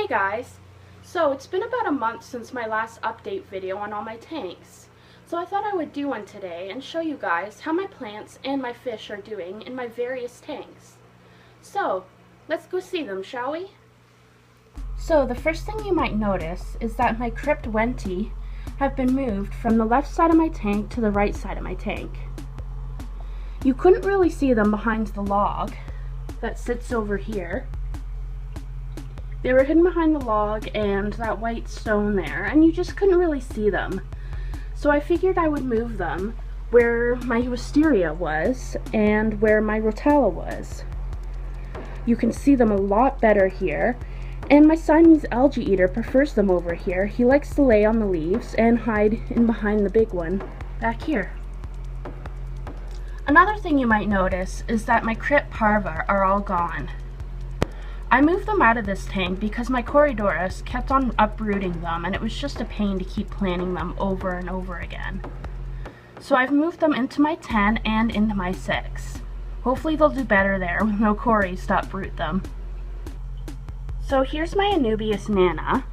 Hey guys! So it's been about a month since my last update video on all my tanks. So I thought I would do one today and show you guys how my plants and my fish are doing in my various tanks. So let's go see them, shall we? So the first thing you might notice is that my Cryptowenti have been moved from the left side of my tank to the right side of my tank. You couldn't really see them behind the log that sits over here. They were hidden behind the log and that white stone there, and you just couldn't really see them. So I figured I would move them where my wisteria was and where my rotella was. You can see them a lot better here, and my Siamese algae eater prefers them over here. He likes to lay on the leaves and hide in behind the big one back here. Another thing you might notice is that my Crypt parva are all gone. I moved them out of this tank because my Corydoras kept on uprooting them, and it was just a pain to keep planting them over and over again. So I've moved them into my 10 and into my 6. Hopefully they'll do better there with no Corys to uproot them. So here's my Anubias nana.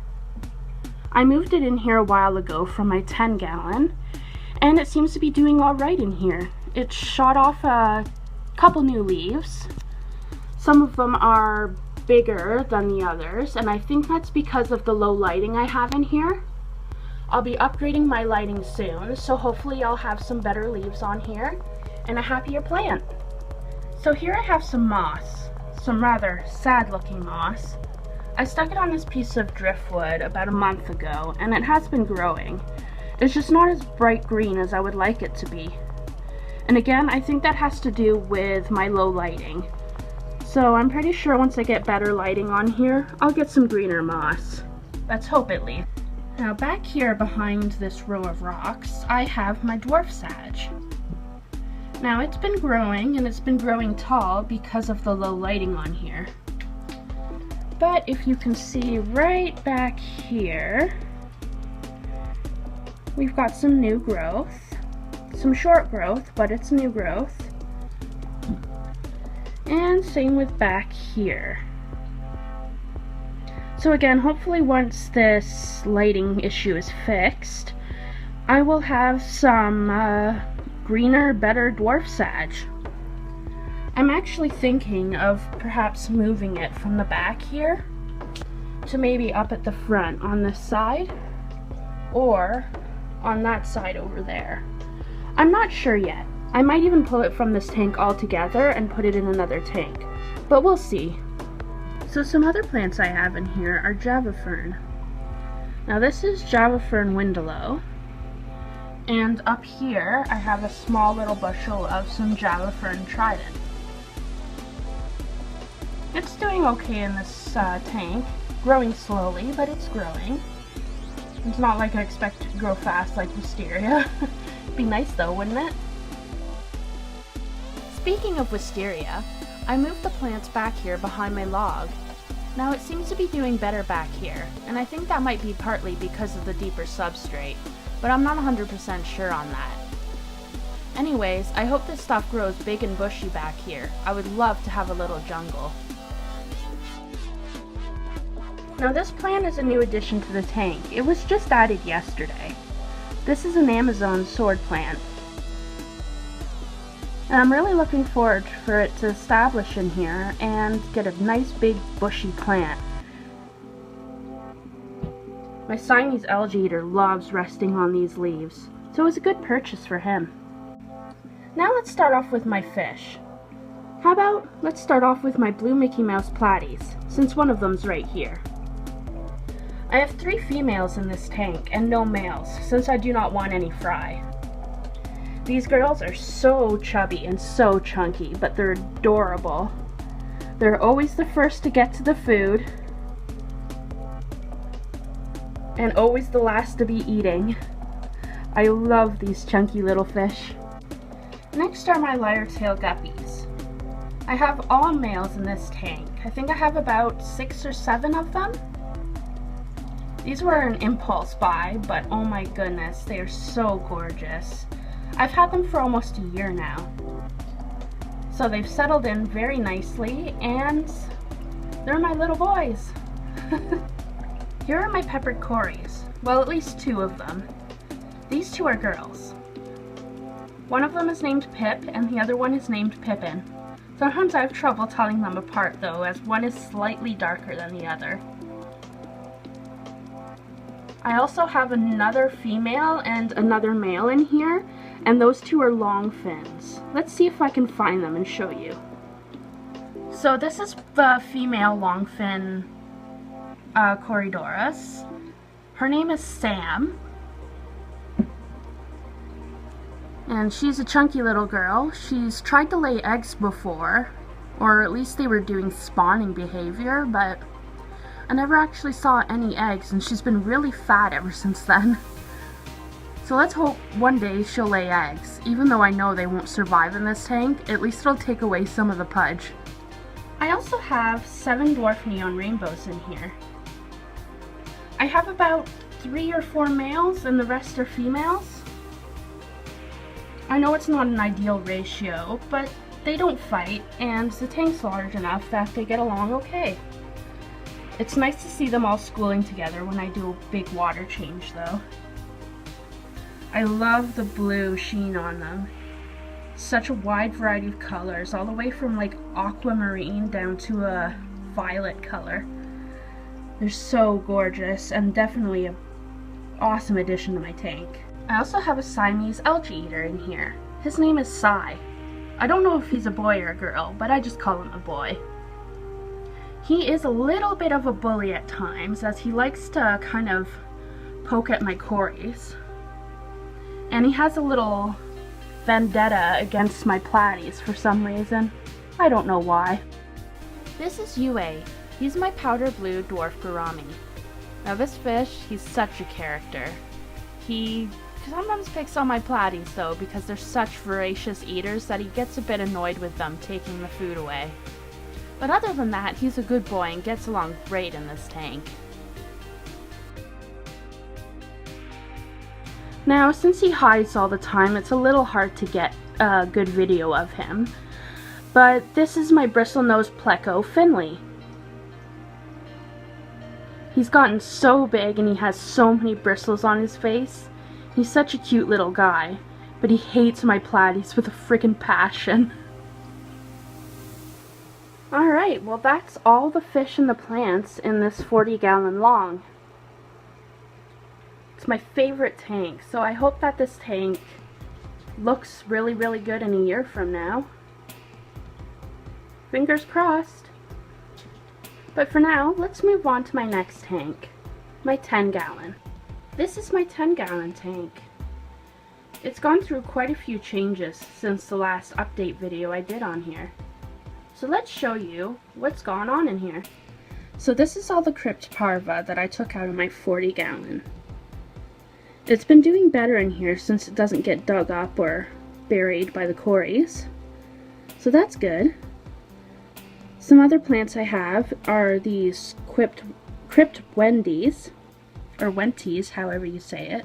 I moved it in here a while ago from my 10 gallon, and it seems to be doing alright in here. It shot off a couple new leaves. Some of them are bigger than the others, and I think that's because of the low lighting I have in here. I'll be upgrading my lighting soon, so hopefully I'll have some better leaves on here and a happier plant. So here I have some moss, some rather sad looking moss. I stuck it on this piece of driftwood about a month ago, and it has been growing. It's just not as bright green as I would like it to be. And again, I think that has to do with my low lighting. So I'm pretty sure once I get better lighting on here, I'll get some greener moss. Let's hope at least. Now back here behind this row of rocks, I have my dwarf sage. Now it's been growing, and it's been growing tall because of the low lighting on here. But if you can see right back here, we've got some new growth. Some short growth, but it's new growth. And same with back here. So again, hopefully once this lighting issue is fixed, I will have some greener, better dwarf sage. I'm actually thinking of perhaps moving it from the back here to maybe up at the front on this side, or on that side over there. I'm not sure yet. I might even pull it from this tank altogether and put it in another tank, but we'll see. So some other plants I have in here are Java fern. Now this is Java fern Windallow, and up here I have a small little bushel of some Java fern Trident. It's doing okay in this tank, growing slowly, but it's growing. It's not like I expect it to grow fast like wisteria. It'd be nice though, wouldn't it? Speaking of wisteria, I moved the plants back here behind my log. Now it seems to be doing better back here, and I think that might be partly because of the deeper substrate, but I'm not 100% sure on that. Anyways, I hope this stuff grows big and bushy back here. I would love to have a little jungle. Now this plant is a new addition to the tank. It was just added yesterday. This is an Amazon sword plant. And I'm really looking forward for it to establish in here and get a nice big bushy plant. My Siamese algae eater loves resting on these leaves, so it was a good purchase for him. Now let's start off with my fish. How about let's start off with my blue Mickey Mouse platies, since one of them's right here. I have 3 females in this tank and no males, since I do not want any fry. These girls are so chubby and so chunky, but they're adorable. They're always the first to get to the food, and always the last to be eating. I love these chunky little fish. Next are my lyre-tail guppies. I have all males in this tank. I think I have about 6 or 7 of them. These were an impulse buy, but oh my goodness, they are so gorgeous. I've had them for almost a year now. So they've settled in very nicely, and they're my little boys. Here are my peppered cories. Well, at least 2 of them. These 2 are girls. One of them is named Pip and the other one is named Pippin. Sometimes I have trouble telling them apart though, as one is slightly darker than the other. I also have another female and another male in here, and those 2 are long fins. Let's see if I can find them and show you. So this is the female longfin Corydoras. Her name is Sam. And she's a chunky little girl. She's tried to lay eggs before, or at least they were doing spawning behavior, but I never actually saw any eggs, and she's been really fat ever since then. So let's hope one day she'll lay eggs. Even though I know they won't survive in this tank, at least it'll take away some of the pudge. I also have 7 dwarf neon rainbows in here. I have about 3 or 4 males and the rest are females. I know it's not an ideal ratio, but they don't fight, and the tank's large enough that they get along okay. It's nice to see them all schooling together when I do a big water change though. I love the blue sheen on them. Such a wide variety of colors, all the way from like aquamarine down to a violet color. They're so gorgeous and definitely an awesome addition to my tank. I also have a Siamese algae eater in here. His name is Sai. I don't know if he's a boy or a girl, but I just call him a boy. He is a little bit of a bully at times, as he likes to kind of poke at my cories. And he has a little vendetta against my platies for some reason. I don't know why. This is Yue. He's my powder blue dwarf gourami. Now this fish, he's such a character. He sometimes picks on my platies though, because they're such voracious eaters that he gets a bit annoyed with them taking the food away. But other than that, he's a good boy and gets along great in this tank. Now, since he hides all the time, it's a little hard to get a good video of him. But this is my bristlenose pleco, Finley. He's gotten so big and he has so many bristles on his face. He's such a cute little guy, but he hates my platies with a freaking passion. Alright, well that's all the fish and the plants in this 40-gallon long. It's my favorite tank, so I hope that this tank looks really, really good in a year from now. Fingers crossed. But for now, let's move on to my next tank, my 10-gallon. This is my 10-gallon tank. It's gone through quite a few changes since the last update video I did on here. So let's show you what's gone on in here. So this is all the crypt parva that I took out of my 40-gallon. It's been doing better in here since it doesn't get dug up or buried by the cories. So that's good. Some other plants I have are these crypt wendies, or wenties, however you say it.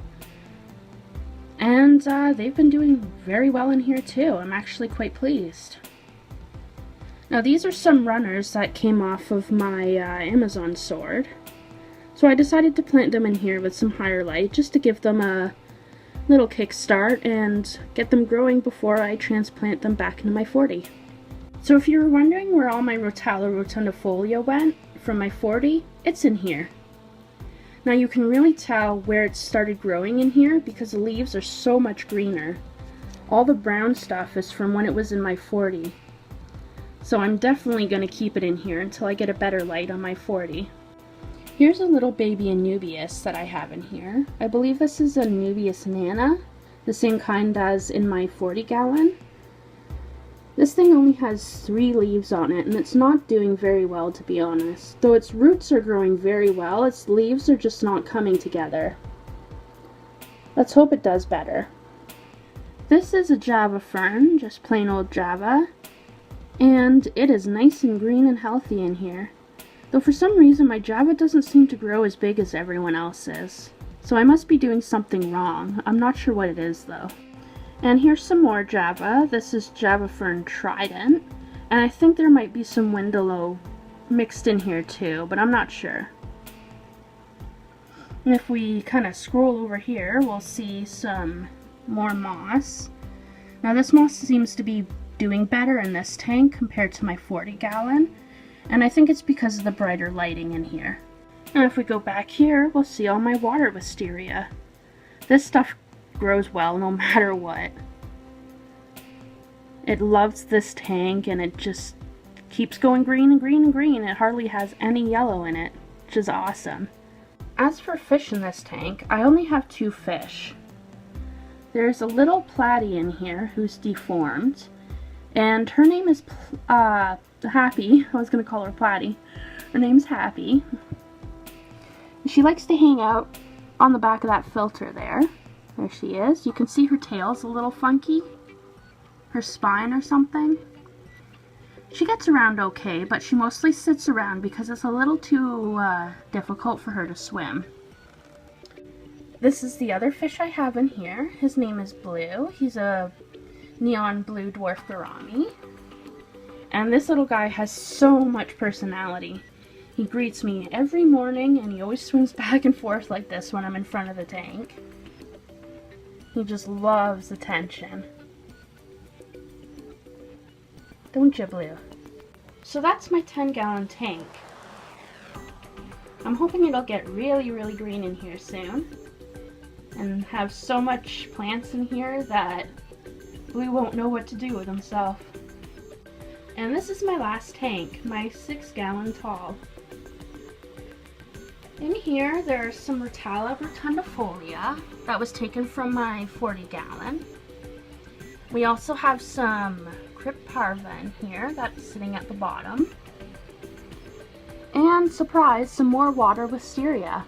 And they've been doing very well in here too. I'm actually quite pleased. Now these are some runners that came off of my Amazon sword. So I decided to plant them in here with some higher light just to give them a little kickstart and get them growing before I transplant them back into my 40. So if you were wondering where all my Rotala rotundifolia went from my 40, it's in here. Now you can really tell where it started growing in here because the leaves are so much greener. All the brown stuff is from when it was in my 40. So I'm definitely going to keep it in here until I get a better light on my 40. Here's a little baby Anubias that I have in here. I believe this is a Anubias nana, the same kind as in my 40-gallon. This thing only has 3 leaves on it, and it's not doing very well, to be honest. Though its roots are growing very well, its leaves are just not coming together. Let's hope it does better. This is a Java fern, just plain old Java, and it is nice and green and healthy in here. Though for some reason my Java doesn't seem to grow as big as everyone else's. So I must be doing something wrong. I'm not sure what it is though. And here's some more Java. This is Java Fern Trident. And I think there might be some Windallow mixed in here too, but I'm not sure. And if we kind of scroll over here, we'll see some more moss. Now this moss seems to be doing better in this tank compared to my 40-gallon, and I think it's because of the brighter lighting in here. And if we go back here, we'll see all my water wisteria. This stuff grows well no matter what. It loves this tank, and it just keeps going green and green and green. It hardly has any yellow in it, which is awesome. As for fish in this tank, I only have 2 fish. There's a little platy in here who's deformed, and her name is Happy. I was going to call her Platy. Her name's Happy. She likes to hang out on the back of that filter there. There she is. You can see her tail's a little funky. Her spine or something. She gets around okay, but she mostly sits around because it's a little too difficult for her to swim. This is the other fish I have in here. His name is Blue. He's a neon blue dwarf gourami. And this little guy has so much personality. He greets me every morning, and he always swims back and forth like this when I'm in front of the tank. He just loves attention. Don't you, Blue? So that's my 10-gallon tank. I'm hoping it'll get really, really green in here soon, and have so much plants in here that Blue won't know what to do with himself. And this is my last tank, my 6-gallon tall. In here, there's some Rotala rotundifolia that was taken from my 40-gallon. We also have some Crypt Parva in here that's sitting at the bottom. And, surprise, some more water wisteria.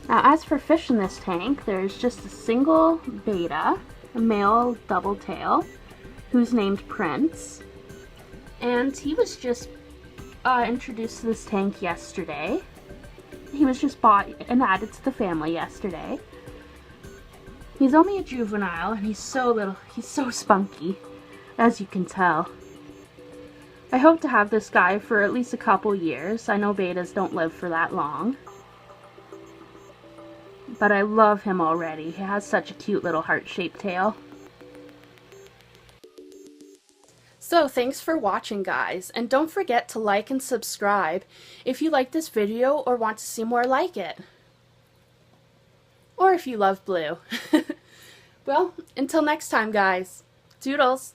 Now, as for fish in this tank, there's just a single beta, a male double tail, who's named Prince. And he was just introduced to this tank yesterday. He was just bought and added to the family yesterday. He's only a juvenile, and he's so spunky, as you can tell. I hope to have this guy for at least a couple years. I know betas don't live for that long. But I love him already. He has such a cute little heart-shaped tail. So thanks for watching, guys, and don't forget to like and subscribe if you like this video or want to see more like it. Or if you love Blue. Well, until next time, guys. Toodles!